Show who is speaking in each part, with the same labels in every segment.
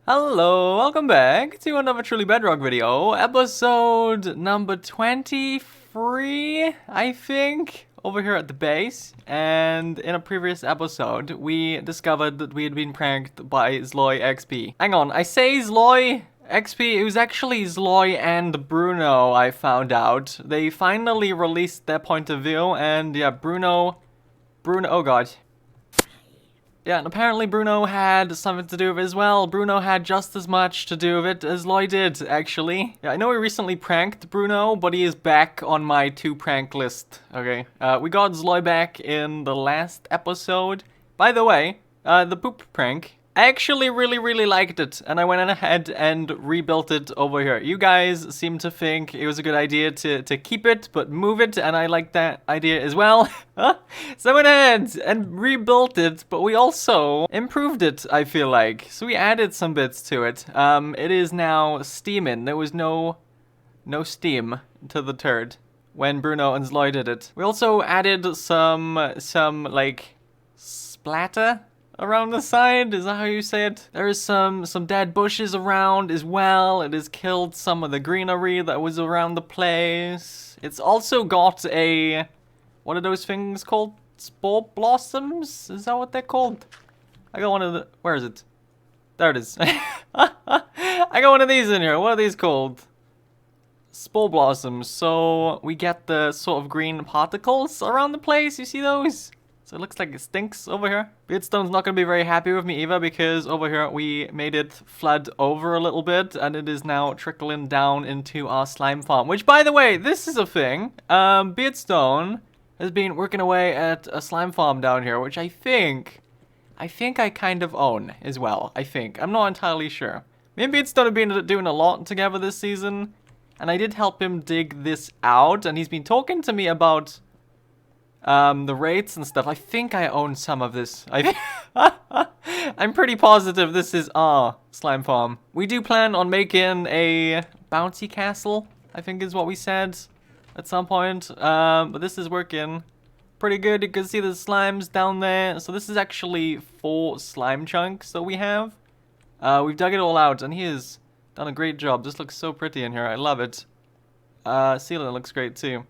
Speaker 1: Hello, welcome back to another Truly Bedrock video, episode number 23, I think, over here at the base. And in a previous episode, we discovered that we had been pranked by Zloy XP. Hang on, I say Zloy XP, it was actually Zloy and Bruno, I found out. They finally released their point of view, and yeah, Bruno, oh god. Yeah, and apparently Bruno had something to do with it as well. Bruno had just as much to do with it as Loy did, actually. Yeah, I know we recently pranked Bruno, but he is back on my to-prank list, okay? We got Zloy back in the last episode. By the way, the poop prank, I actually really liked it, and I went ahead and rebuilt it over here. You guys seem to think it was a good idea to keep it, but move it, and I like that idea as well. So I went ahead and rebuilt it, but we also improved it, I feel like. So we added some bits to it. It is now steaming. There was no steam to the turd when Bruno and Zloy did it. We also added some like, splatter around the side, is that how you say it? There is some dead bushes around as well. It has killed some of the greenery that was around the place. It's also got a, what are those things called? Spore blossoms? Is that what they're called? I got one of the, where is it? There it is. I got one of these in here. What are these called? Spore blossoms. So we get the sort of green particles around the place. You see those? So it looks like it stinks over here. Beardstone's not going to be very happy with me either, because over here we made it flood over a little bit, and it is now trickling down into our slime farm. Which, by the way, this is a thing. Beardstone has been working away at a slime farm down here, which I think I kind of own as well, I think. I'm not entirely sure. Me and Beardstone have been doing a lot together this season, and I did help him dig this out, and he's been talking to me about the rates and stuff. I think I own some of this. I'm pretty positive this is our slime farm. We do plan on making a bouncy castle, I think is what we said at some point. But this is working pretty good. You can see the slimes down there. So this is actually 4 slime chunks that we have. We've dug it all out, and he has done a great job. This looks so pretty in here. I love it. Ceiling looks great too.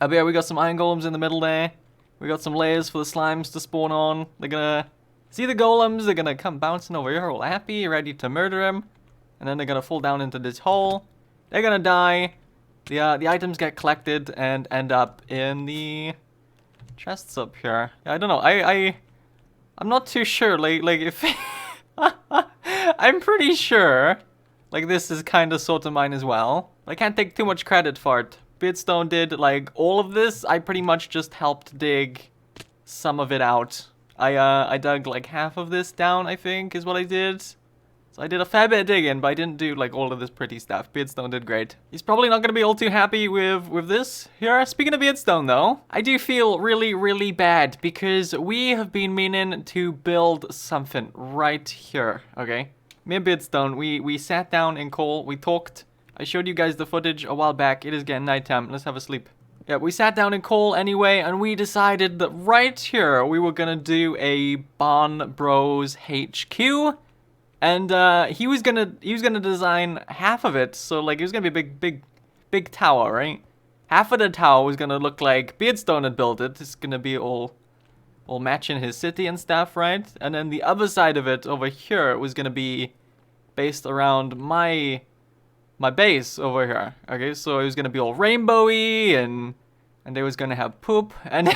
Speaker 1: But yeah, we got some iron golems in the middle there. We got some layers for the slimes to spawn on. They're gonna see the golems. They're gonna come bouncing over here all happy, ready to murder him. And then they're gonna fall down into this hole. They're gonna die. The items get collected and end up in the chests up here. Yeah, I don't know. I'm not too sure. Like if I'm pretty sure. Like this is kind of sort of mine as well. I can't take too much credit for it. Beardstone did like all of this. I pretty much just helped dig some of it out. I dug like half of this down, I think, is what I did. So I did a fair bit of digging, but I didn't do like all of this pretty stuff. Beardstone did great. He's probably not gonna be all too happy with this here. Speaking of Beardstone though, I do feel really bad because we have been meaning to build something right here, okay? Me and Beardstone, we sat down in Cole, we talked. I showed you guys the footage a while back. It is getting nighttime. Let's have a sleep. Yeah, we sat down in Cole anyway, and we decided that right here we were gonna do a Barn Bros HQ, and he was gonna design half of it. So like it was gonna be a big tower, right? Half of the tower was gonna look like Beardstone had built it. It's gonna be all matching his city and stuff, right? And then the other side of it over here was gonna be based around my base over here. Okay, so it was gonna be all rainbowy, and they was gonna have poop, and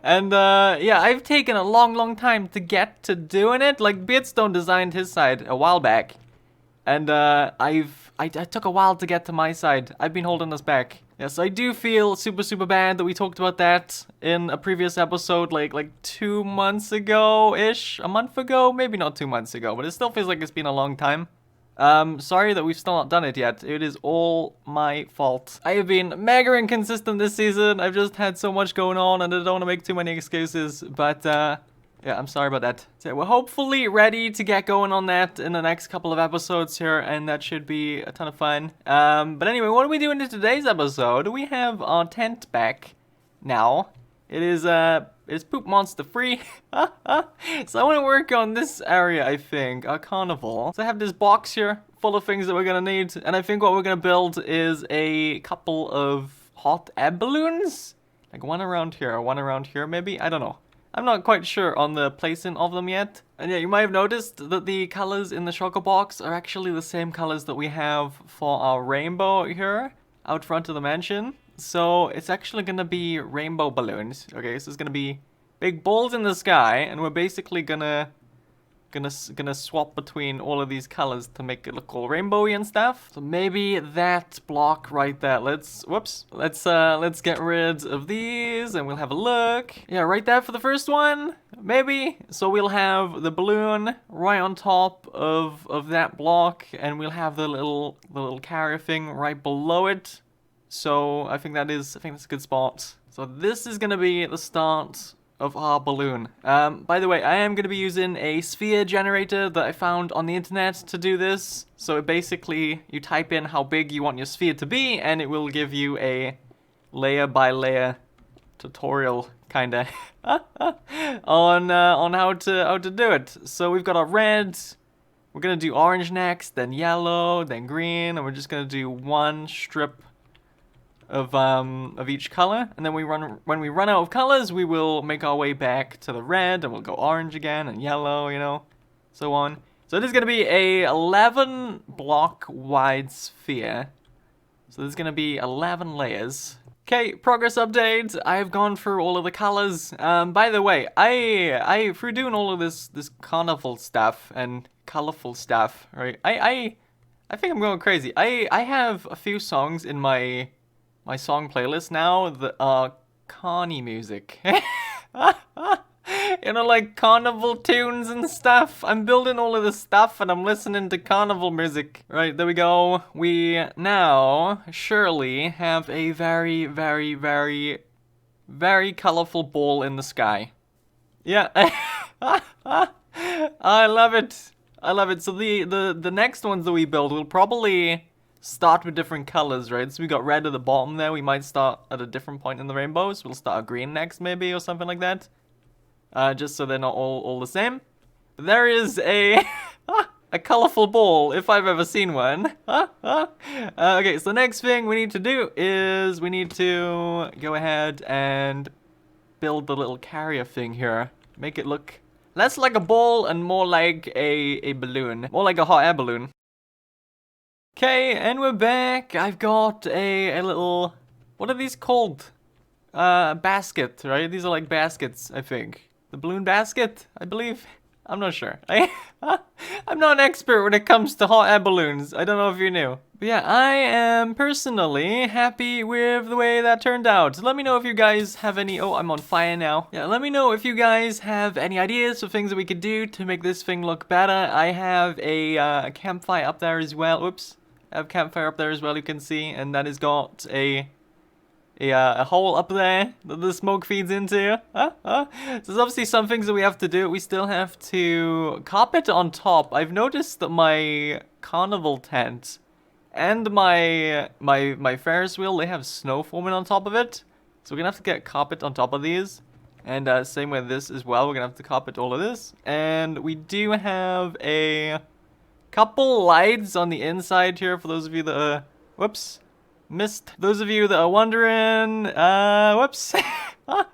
Speaker 1: and yeah, I've taken a long time to get to doing it. Like Beardstone designed his side a while back, and I took a while to get to my side. I've been holding us back. Yes, I do feel super bad that we talked about that in a previous episode, like 2 months ago-ish, a month ago, maybe not 2 months ago, but it still feels like it's been a long time. Sorry that we've still not done it yet. It is all my fault. I have been mega inconsistent this season. I've just had so much going on, and I don't want to make too many excuses, but yeah, I'm sorry about that. So we're hopefully ready to get going on that in the next couple of episodes here, and that should be a ton of fun. But anyway, what are we doing in today's episode? We have our tent back now. It is is poop monster free. So I want to work on this area, I think, our carnival. So I have this box here full of things that we're gonna need, and I think what we're gonna build is a couple of hot air balloons. Like one around here maybe? I don't know. I'm not quite sure on the placing of them yet. And yeah, you might have noticed that the colors in the Choco Box are actually the same colors that we have for our rainbow here out front of the mansion. So it's actually gonna be rainbow balloons. Okay, so it's gonna be big balls in the sky, and we're basically gonna swap between all of these colors to make it look all rainbowy and stuff. So maybe that block right there. Let's get rid of these and we'll have a look. Yeah, right there for the first one, maybe. So we'll have the balloon right on top of that block, and we'll have the little carrier thing right below it. So I think that's a good spot. So this is gonna be the start of our balloon. By the way, I am going to be using a sphere generator that I found on the internet to do this. So basically, you type in how big you want your sphere to be, and it will give you a layer by layer tutorial, kinda, on how to do it. So we've got our red. We're gonna do orange next, then yellow, then green, and we're just gonna do one strip of each color, and then when we run out of colors, we will make our way back to the red, and we'll go orange again and yellow, you know, so on. So it is going to be a 11 block wide sphere. So there's going to be 11 layers. Okay, progress update. I've gone through all of the colors. By the way, I through doing all of this carnival stuff and colorful stuff, right? I think I'm going crazy. I have a few songs in my song playlist now that are carny music. You know, like carnival tunes and stuff. I'm building all of this stuff and I'm listening to carnival music. Right, there we go. We now surely have a very, very, very, very colorful ball in the sky. Yeah. I love it. I love it. So the next ones that we build will probably start with different colors, right? So we got red at the bottom there. We might start at a different point in the rainbow. So we'll start green next maybe, or something like that. Just so they're not all the same. But there is a a colorful ball, if I've ever seen one. Okay, so the next thing we need to do is we need to go ahead and build the little carrier thing here. Make it look less like a ball and more like a balloon. More like a hot air balloon. Okay, and we're back. I've got a little, what are these called? Basket, right? These are like baskets, I think. The balloon basket, I believe. I'm not sure. I'm not an expert when it comes to hot air balloons. I don't know if you knew. But yeah, I am personally happy with the way that turned out. Let me know if you guys have any... Oh, I'm on fire now. Yeah, let me know if you guys have any ideas for things that we could do to make this thing look better. I have a campfire up there as well. Oops. I have campfire up there as well, you can see, and that has got a hole up there that the smoke feeds into. So there's obviously some things that we have to do. We still have to carpet on top. I've noticed that my carnival tent and my Ferris wheel, they have snow forming on top of it. So we're gonna have to get carpet on top of these. And same with this as well. We're gonna have to carpet all of this. And we do have a couple lights on the inside here for those of you that whoops, missed. Those of you that are wondering, whoops. I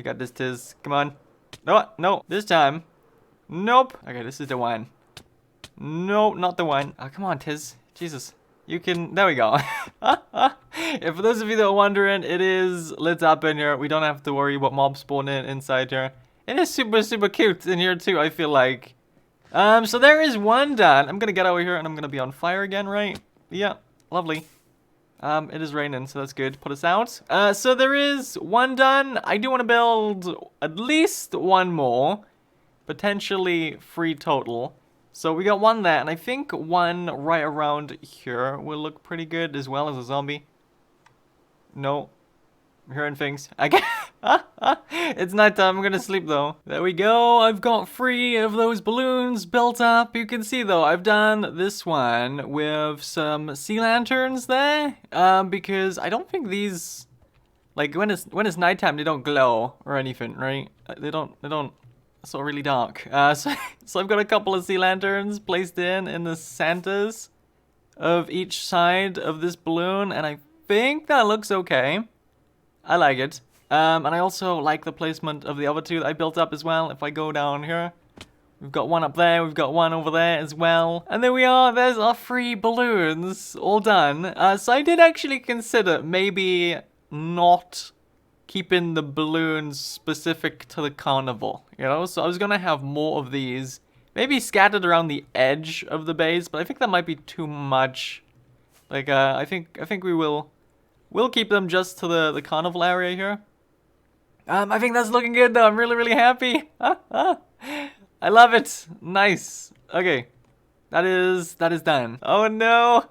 Speaker 1: got this, Tiz. Come on. No, this time. Nope. Okay, this is the one. No, not the one. Oh, come on, Tiz. Jesus. You can, there we go. Yeah, for those of you that are wondering, it is lit up in here. We don't have to worry what mobs spawn inside here. It is super, super cute in here too, I feel like. So there is one done. I'm gonna get over here and I'm gonna be on fire again, right? Yeah, lovely. It is raining, so that's good. Put us out. So there is one done. I do want to build at least one more. Potentially 3 total. So we got one there, and I think one right around here will look pretty good as well as a zombie. No. I'm hearing things. I can't. It's nighttime. I'm gonna sleep though. There we go. I've got 3 of those balloons built up. You can see though, I've done this one with some sea lanterns there. Because I don't think these Like when it's nighttime, they don't glow or anything, right? They don't. It's not really dark. So I've got a couple of sea lanterns placed in the centers of each side of this balloon, and I think that looks okay. I like it. And I also like the placement of the other two that I built up as well. If I go down here, we've got one up there, we've got one over there as well. And there we are, there's our 3 balloons, all done. So I did actually consider maybe not keeping the balloons specific to the carnival, you know? So I was gonna have more of these, maybe scattered around the edge of the base, but I think that might be too much. Like, I think we'll keep them just to the carnival area here. I think that's looking good though. I'm really happy. I love it. Nice. Okay. That is done. Oh no.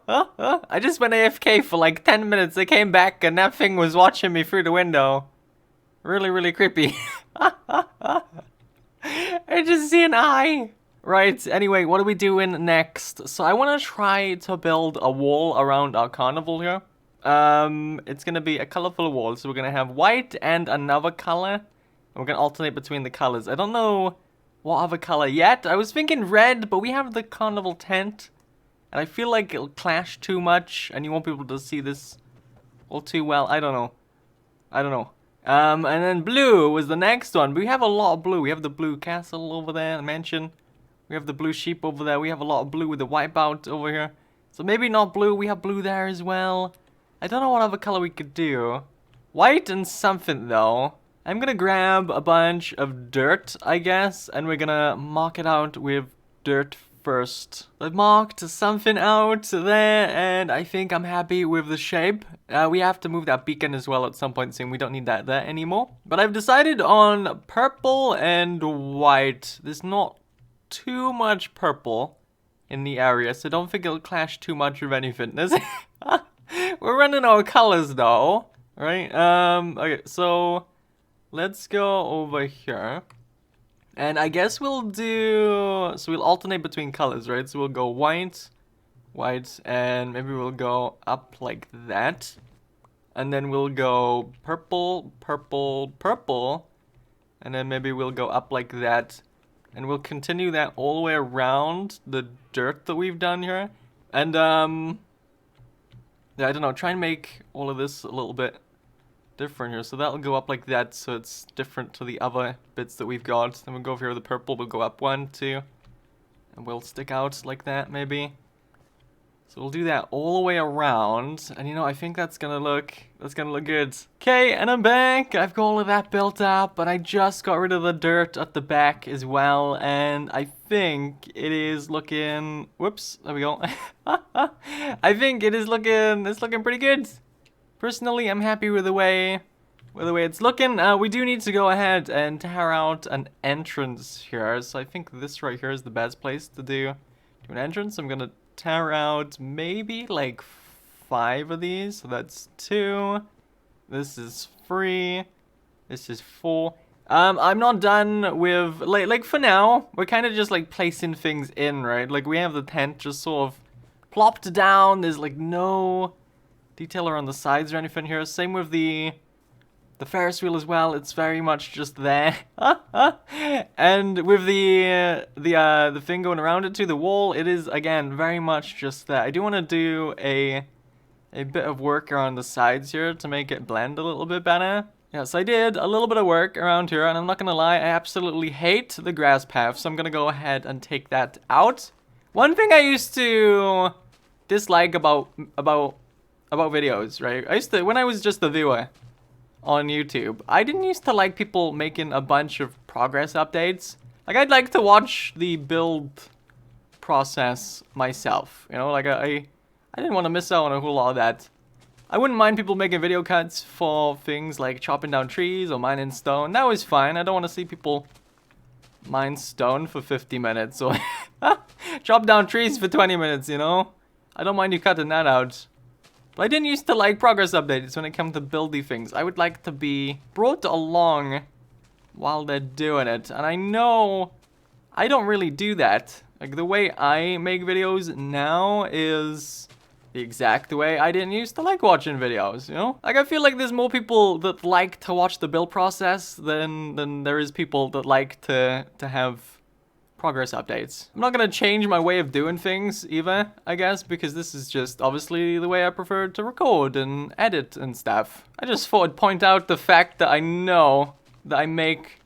Speaker 1: I just went AFK for like 10 minutes. I came back and that thing was watching me through the window. Really creepy. I just see an eye. Right, anyway, what are we doing next? So I want to try to build a wall around our carnival here. It's gonna be a colorful wall, so we're gonna have white and another color. And we're gonna alternate between the colors. I don't know what other color yet. I was thinking red, but we have the carnival tent. And I feel like it'll clash too much, and you won't be able to see this all too well. I don't know. And then blue was the next one. We have a lot of blue. We have the blue castle over there, the mansion. We have the blue sheep over there. We have a lot of blue with the wipeout over here. So maybe not blue. We have blue there as well. I don't know what other color we could do. White and something though. I'm gonna grab a bunch of dirt, I guess, and we're gonna mark it out with dirt first. I've marked something out there, and I think I'm happy with the shape. We have to move that beacon as well at some point soon. We don't need that there anymore. But I've decided on purple and white. There's not too much purple in the area, so don't think it'll clash too much with anything. We're running out of colors though, right? Okay, so let's go over here. And I guess we'll alternate between colors, right? So we'll go white, and maybe we'll go up like that. And then we'll go purple, and then maybe we'll go up like that. And we'll continue that all the way around the dirt that we've done here. And, yeah, I don't know, try and make all of this a little bit different here. So that'll go up like that, so it's different to the other bits that we've got. Then we'll go over here with the purple, we'll go up 1, 2, and we'll stick out like that, maybe. So we'll do that all the way around, and you know, I think that's gonna look good. Okay, and I'm back. I've got all of that built up, but I just got rid of the dirt at the back as well, and I think it is looking, whoops, there we go. I think it's looking pretty good. Personally, I'm happy with the way it's looking. We do need to go ahead and tear out an entrance here, so I think this right here is the best place to do an entrance. I'm gonna tear out maybe like 5 of these, so that's 2. This is 3. This is 4. I'm not done with like for now. We're kind of just like placing things in, right? Like we have the tent just sort of plopped down. There's like no detail around the sides or anything here. Same with the Ferris wheel as well. It's very much just there. And with the thing going around it too, the wall, it is again very much just there. I do want to do a bit of work around the sides here to make it blend a little bit better. Yes, I did a little bit of work around here, and I'm not gonna lie, I absolutely hate the grass path, so I'm gonna go ahead and take that out. One thing I used to dislike about videos, right? When I was just a viewer on YouTube, I didn't used to like people making a bunch of progress updates. Like, I'd like to watch the build process myself, you know? Like, I didn't want to miss out on a whole lot of that. I wouldn't mind people making video cuts for things like chopping down trees or mining stone. That was fine. I don't want to see people mine stone for 50 minutes or chop down trees for 20 minutes, you know? I don't mind you cutting that out. But I didn't used to like progress updates when it comes to buildy things. I would like to be brought along while they're doing it. And I know I don't really do that. Like, the way I make videos now is the exact way I didn't used to like watching videos, you know? Like, I feel like there's more people that like to watch the build process than there is people that like to have progress updates. I'm not gonna change my way of doing things either, I guess, because this is just obviously the way I prefer to record and edit and stuff. I just thought I'd point out the fact that I know that I make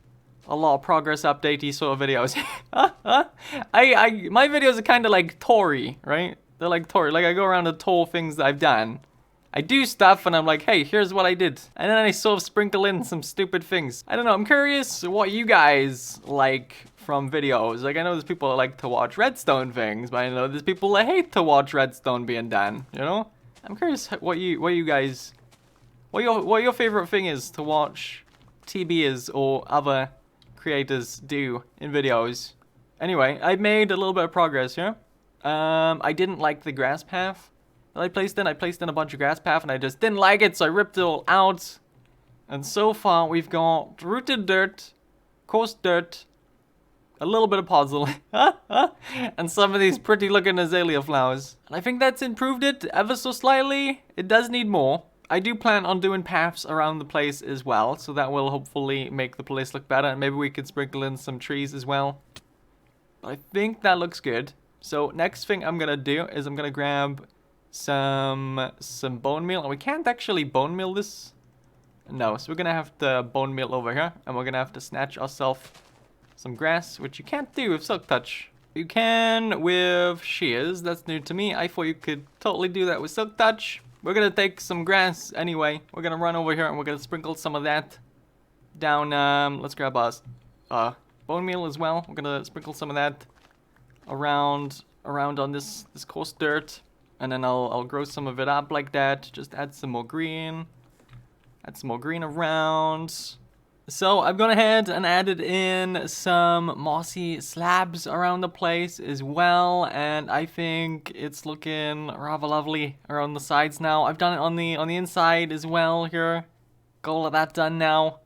Speaker 1: a lot of progress updatey sort of videos. My videos are kind of like Tory, right? They're like Tory. Like, I go around and tour things that I've done. I do stuff and I'm like, hey, here's what I did. And then I sort of sprinkle in some stupid things. I don't know, I'm curious what you guys like from videos. Like, I know there's people that like to watch redstone things, but I know there's people that hate to watch redstone being done, you know? I'm curious what your favorite thing is to watch TBs or other creators do in videos. Anyway, I made a little bit of progress here. I didn't like the grass path that I placed in. I placed in a bunch of grass path and I just didn't like it, so I ripped it all out. And so far we've got rooted dirt, coarse dirt, a little bit of puzzle, and some of these pretty looking azalea flowers. And I think that's improved it ever so slightly. It does need more. I do plan on doing paths around the place as well, so that will hopefully make the place look better. And maybe we could sprinkle in some trees as well. But I think that looks good. So next thing I'm gonna do is I'm gonna grab some bone meal. And we can't actually bone meal this. No, so we're gonna have to bone meal over here. And we're gonna have to snatch ourselves some grass, which you can't do with silk touch. You can with shears. That's new to me. I thought you could totally do that with silk touch. We're gonna take some grass anyway. We're gonna run over here and we're gonna sprinkle some of that down. Let's grab us bone meal as well. We're gonna sprinkle some of that around on this coarse dirt, and then I'll grow some of it up like that. Just add some more green. Add some more green around. So I've gone ahead and added in some mossy slabs around the place as well, and I think it's looking rather lovely around the sides now. I've done it on the inside as well here. Got all of that done now.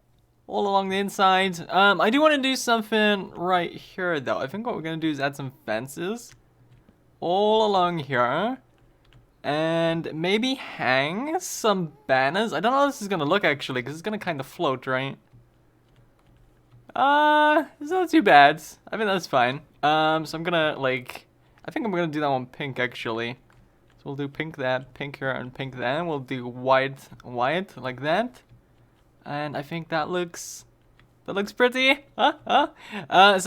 Speaker 1: All along the inside. I do want to do something right here though. I think what we're gonna do is add some fences all along here. And maybe hang some banners. I don't know how this is gonna look actually, because it's gonna kind of float, right? It's not too bad. I think that's fine. So I'm gonna I think I'm gonna do that one pink actually. So we'll do pink here, and pink there. We'll do white like that. And I think that looks pretty. So I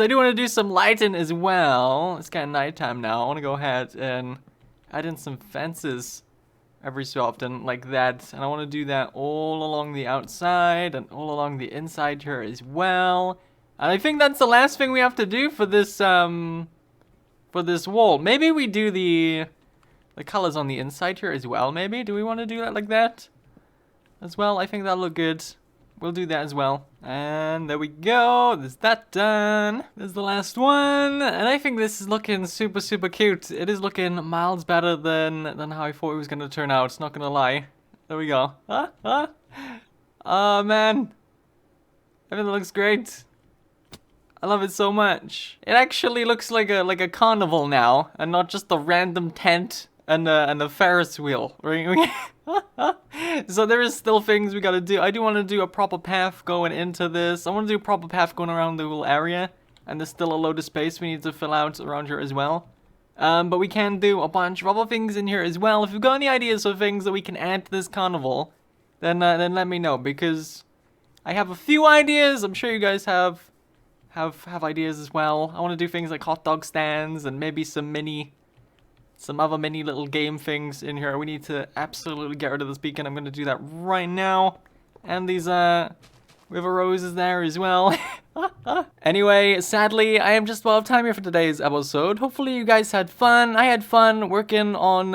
Speaker 1: do want to do some lighting as well. It's kind of nighttime now. I want to go ahead and add in some fences every so often like that. And I want to do that all along the outside and all along the inside here as well. And I think that's the last thing we have to do for this wall. Maybe we do the colors on the inside here as well, maybe? Do we want to do that like that as well? I think that'll look good. We'll do that as well. And there we go. There's that done. There's the last one. And I think this is looking super, super cute. It is looking miles better than how I thought it was going to turn out. Not going to lie. There we go. Oh, man. Everything looks great. I love it so much. It actually looks like a carnival now, and not just a random tent and a Ferris wheel, right? So there is still things we gotta do. I do want to do a proper path going into this. I want to do a proper path going around the whole area, and there's still a load of space we need to fill out around here as well. But we can do a bunch of other things in here as well. If you've got any ideas for things that we can add to this carnival, then let me know, because I have a few ideas. I'm sure you guys have ideas as well. I want to do things like hot dog stands and maybe some other mini little game things in here. We need to absolutely get rid of this beacon. I'm going to do that right now. And these river roses there as well. Anyway, sadly, I am just about out of time here for today's episode. Hopefully you guys had fun. I had fun working on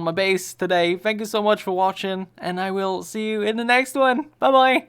Speaker 1: my base today. Thank you so much for watching, and I will see you in the next one. Bye-bye.